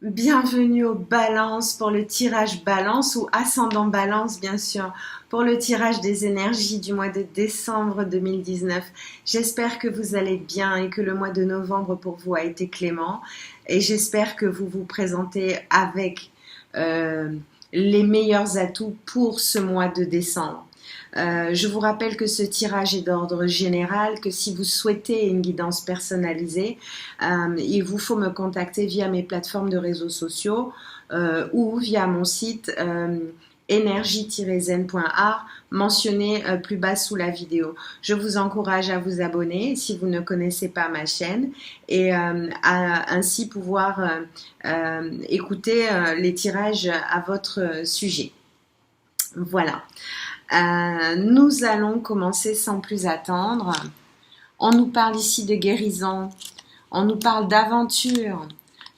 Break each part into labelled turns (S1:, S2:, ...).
S1: Bienvenue aux balances pour le tirage balance ou ascendant balance bien sûr pour le tirage des énergies du mois de décembre 2019. J'espère que vous allez bien et que le mois de novembre pour vous a été clément et j'espère que vous vous présentez avec euh, les meilleurs atouts pour ce mois de décembre. Je vous rappelle que ce tirage est d'ordre général, que si vous souhaitez une guidance personnalisée, il vous faut me contacter via mes plateformes de réseaux sociaux ou via mon site énergie-zen.art mentionné plus bas sous la vidéo. Je vous encourage à vous abonner si vous ne connaissez pas ma chaîne et à ainsi pouvoir écouter les tirages à votre sujet. Voilà. Nous allons commencer sans plus attendre. On nous parle ici de guérison, on nous parle d'aventure,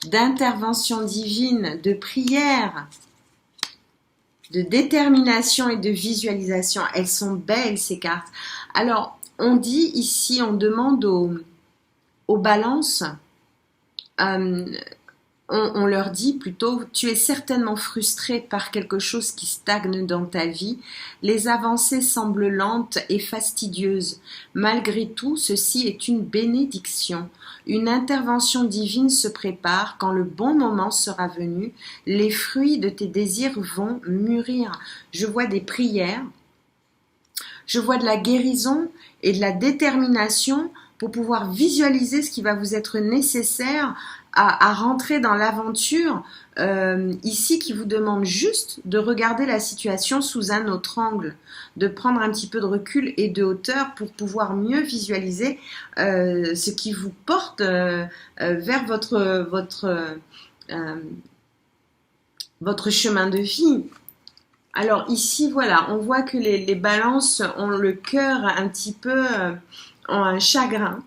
S1: d'intervention divine, de prière, de détermination et de visualisation. Elles sont belles ces cartes. Alors, on dit ici, on demande aux balances, on leur dit plutôt, tu es certainement frustré par quelque chose qui stagne dans ta vie. Les avancées semblent lentes et fastidieuses. Malgré tout, ceci est une bénédiction. Une intervention divine se prépare. Quand le bon moment sera venu, les fruits de tes désirs vont mûrir. Je vois des prières, je vois de la guérison et de la détermination pour pouvoir visualiser ce qui va vous être nécessaire à rentrer dans l'aventure ici qui vous demande juste de regarder la situation sous un autre angle, de prendre un petit peu de recul et de hauteur pour pouvoir mieux visualiser ce qui vous porte vers votre chemin de vie. Alors ici, voilà, on voit que les balances ont le cœur un petit peu ont un chagrin.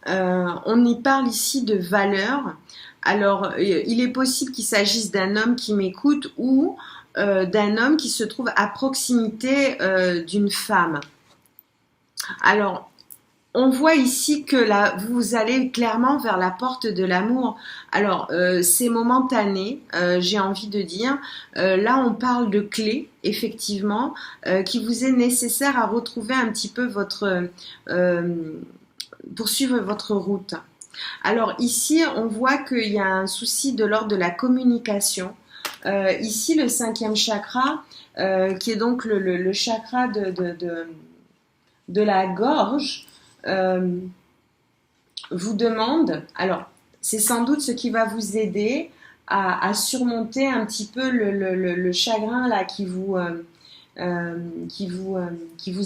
S1: On y parle ici de valeur. Alors, il est possible qu'il s'agisse d'un homme qui m'écoute ou d'un homme qui se trouve à proximité d'une femme. Alors, on voit ici que là, vous allez clairement vers la porte de l'amour. Alors, c'est momentané, j'ai envie de dire. Là, on parle de clés, effectivement, qui vous est nécessaire à retrouver un petit peu poursuivre votre route. Alors ici, on voit qu'il y a un souci de l'ordre de la communication. Ici, le cinquième chakra, qui est donc le chakra de la gorge, vous demande, alors c'est sans doute ce qui va vous aider à surmonter un petit peu le chagrin là qui vous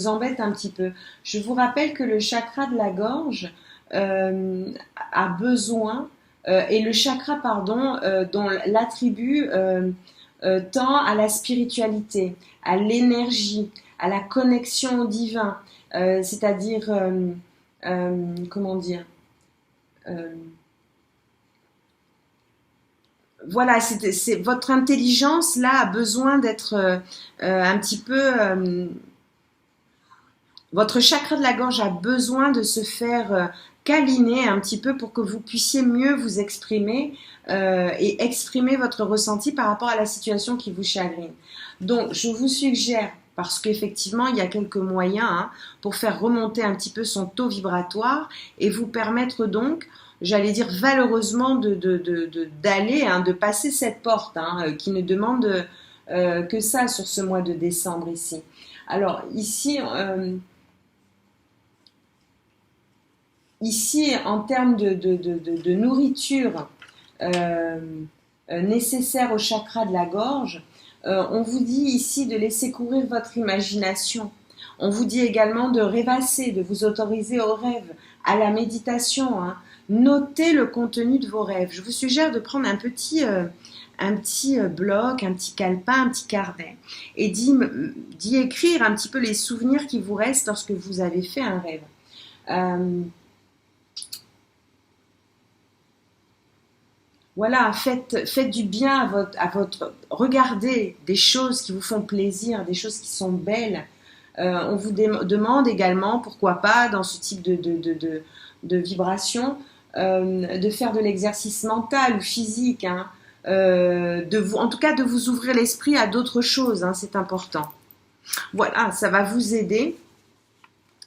S1: embête un petit peu. Je vous rappelle que le chakra de la gorge a besoin, et le chakra, pardon, dont l'attribut tend à la spiritualité, à l'énergie, à la connexion au divin, c'est-à-dire, comment dire, euh, voilà, votre intelligence là a besoin d'être un petit peu votre chakra de la gorge a besoin de se faire câliner un petit peu pour que vous puissiez mieux vous exprimer et exprimer votre ressenti par rapport à la situation qui vous chagrine. Donc, je vous suggère, parce qu'effectivement, il y a quelques moyens pour faire remonter un petit peu son taux vibratoire et vous permettre donc, j'allais dire valeureusement, d'aller, de passer cette porte qui ne demande que ça sur ce mois de décembre ici. Alors, ici, en termes de nourriture euh, nécessaire au chakra de la gorge, on vous dit ici de laisser courir votre imagination. On vous dit également de rêvasser, de vous autoriser au rêve, à la méditation. Notez le contenu de vos rêves. Je vous suggère de prendre un petit bloc, un petit calepin, un petit carnet et d'y écrire un petit peu les souvenirs qui vous restent lorsque vous avez fait un rêve. Voilà, faites du bien regardez des choses qui vous font plaisir, des choses qui sont belles. On vous demande également, pourquoi pas, dans ce type de vibration, de faire de l'exercice mental ou physique, hein, en tout cas de vous ouvrir l'esprit à d'autres choses, hein, c'est important. Voilà, ça va vous aider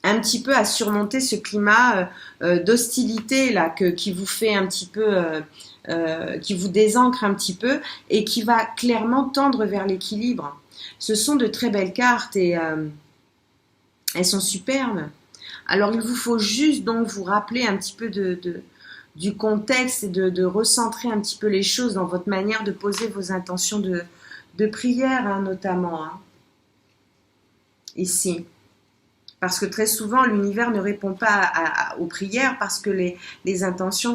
S1: un petit peu à surmonter ce climat d'hostilité là qui vous fait un petit peu, qui vous désancre un petit peu et qui va clairement tendre vers l'équilibre. Ce sont de très belles cartes et elles sont superbes. Alors il vous faut juste donc vous rappeler un petit peu du contexte et de recentrer un petit peu les choses dans votre manière de poser vos intentions de prière, hein, notamment, hein, ici. Parce que très souvent, l'univers ne répond pas aux prières parce que les intentions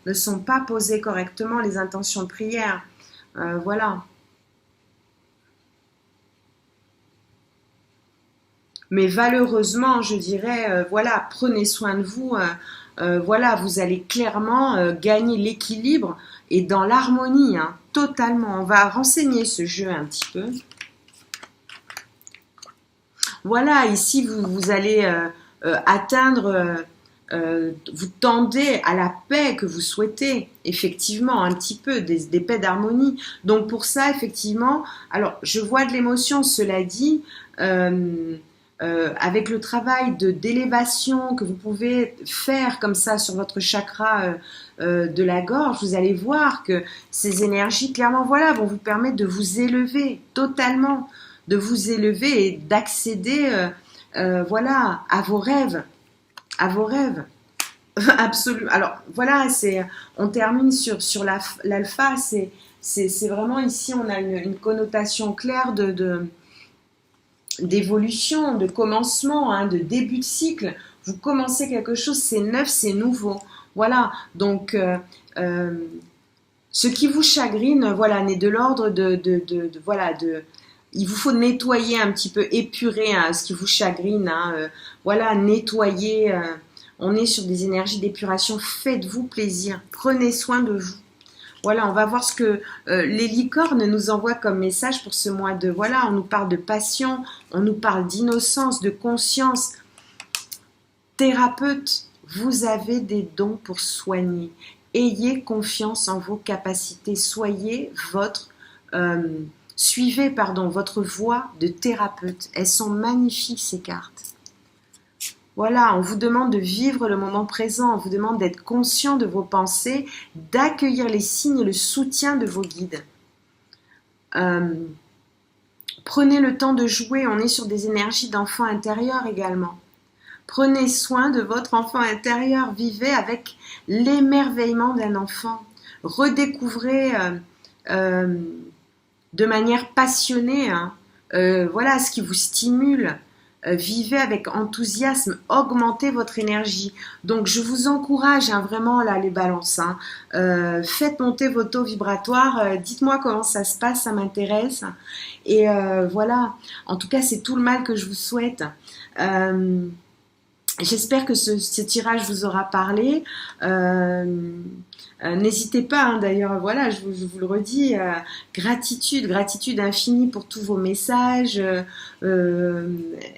S1: ne sont pas posées correctement, les intentions de prière. Voilà. Mais malheureusement, je dirais, voilà, prenez soin de vous. Voilà, vous allez clairement gagner l'équilibre et dans l'harmonie, hein, totalement. On va renseigner ce jeu un petit peu. Voilà, ici, vous allez atteindre, vous tendez à la paix que vous souhaitez, effectivement, un petit peu, des paix d'harmonie. Donc pour ça, effectivement, alors je vois de l'émotion, cela dit, avec le travail d'élévation que vous pouvez faire comme ça sur votre chakra de la gorge, vous allez voir que ces énergies, clairement, voilà, vont vous permettre de vous élever totalement, de vous élever et d'accéder, voilà, à vos rêves, absolument. Alors voilà, on termine sur l'alpha, c'est vraiment ici, on a une connotation claire d'évolution, de commencement, hein, de début de cycle. Vous commencez quelque chose, c'est neuf, c'est nouveau. Voilà, donc ce qui vous chagrine, voilà, n'est de l'ordre voilà, il vous faut nettoyer un petit peu, épurer, hein, ce qui vous chagrine, hein, voilà, nettoyer. On est sur des énergies d'épuration. Faites-vous plaisir, prenez soin de vous. Voilà, on va voir ce que les licornes nous envoient comme message pour ce mois de... Voilà, on nous parle de passion, on nous parle d'innocence, de conscience. Thérapeute, vous avez des dons pour soigner. Ayez confiance en vos capacités. Suivez votre voie de thérapeute. Elles sont magnifiques, ces cartes. Voilà, on vous demande de vivre le moment présent, on vous demande d'être conscient de vos pensées, d'accueillir les signes et le soutien de vos guides. Prenez le temps de jouer, on est sur des énergies d'enfant intérieur également. Prenez soin de votre enfant intérieur, vivez avec l'émerveillement d'un enfant. Redécouvrez de manière passionnée, hein, voilà, ce qui vous stimule. Vivez avec enthousiasme, augmentez votre énergie. Donc je vous encourage, hein, vraiment là les balances, hein, faites monter vos taux vibratoires, dites-moi comment ça se passe, ça m'intéresse. Et voilà, en tout cas c'est tout le mal que je vous souhaite. J'espère que ce tirage vous aura parlé. N'hésitez pas, hein, d'ailleurs, voilà, je vous le redis, gratitude infinie pour tous vos messages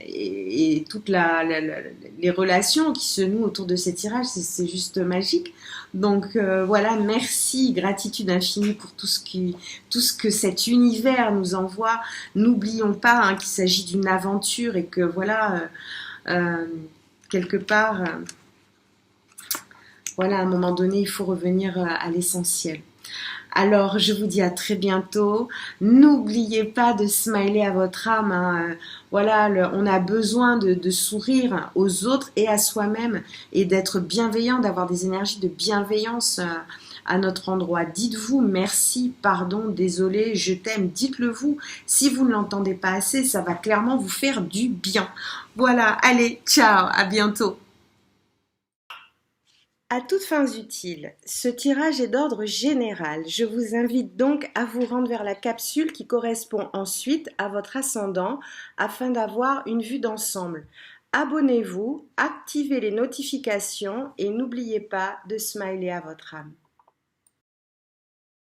S1: et toutes les relations qui se nouent autour de ces tirages, c'est juste magique. Donc voilà, merci, gratitude infinie pour tout ce que cet univers nous envoie. N'oublions pas, hein, qu'il s'agit d'une aventure et que voilà, quelque part... voilà, à un moment donné, il faut revenir à l'essentiel. Alors, je vous dis à très bientôt. N'oubliez pas de smiler à votre âme, hein. Voilà, on a besoin de sourire aux autres et à soi-même et d'être bienveillant, d'avoir des énergies de bienveillance à notre endroit. Dites-vous merci, pardon, désolé, je t'aime. Dites-le vous. Si vous ne l'entendez pas assez, ça va clairement vous faire du bien. Voilà, allez, ciao, à bientôt. À toutes fins utiles, ce tirage est d'ordre général. Je vous invite donc à vous rendre vers la capsule qui correspond ensuite à votre ascendant afin d'avoir une vue d'ensemble. Abonnez-vous, activez les notifications et n'oubliez pas de smiler à votre âme.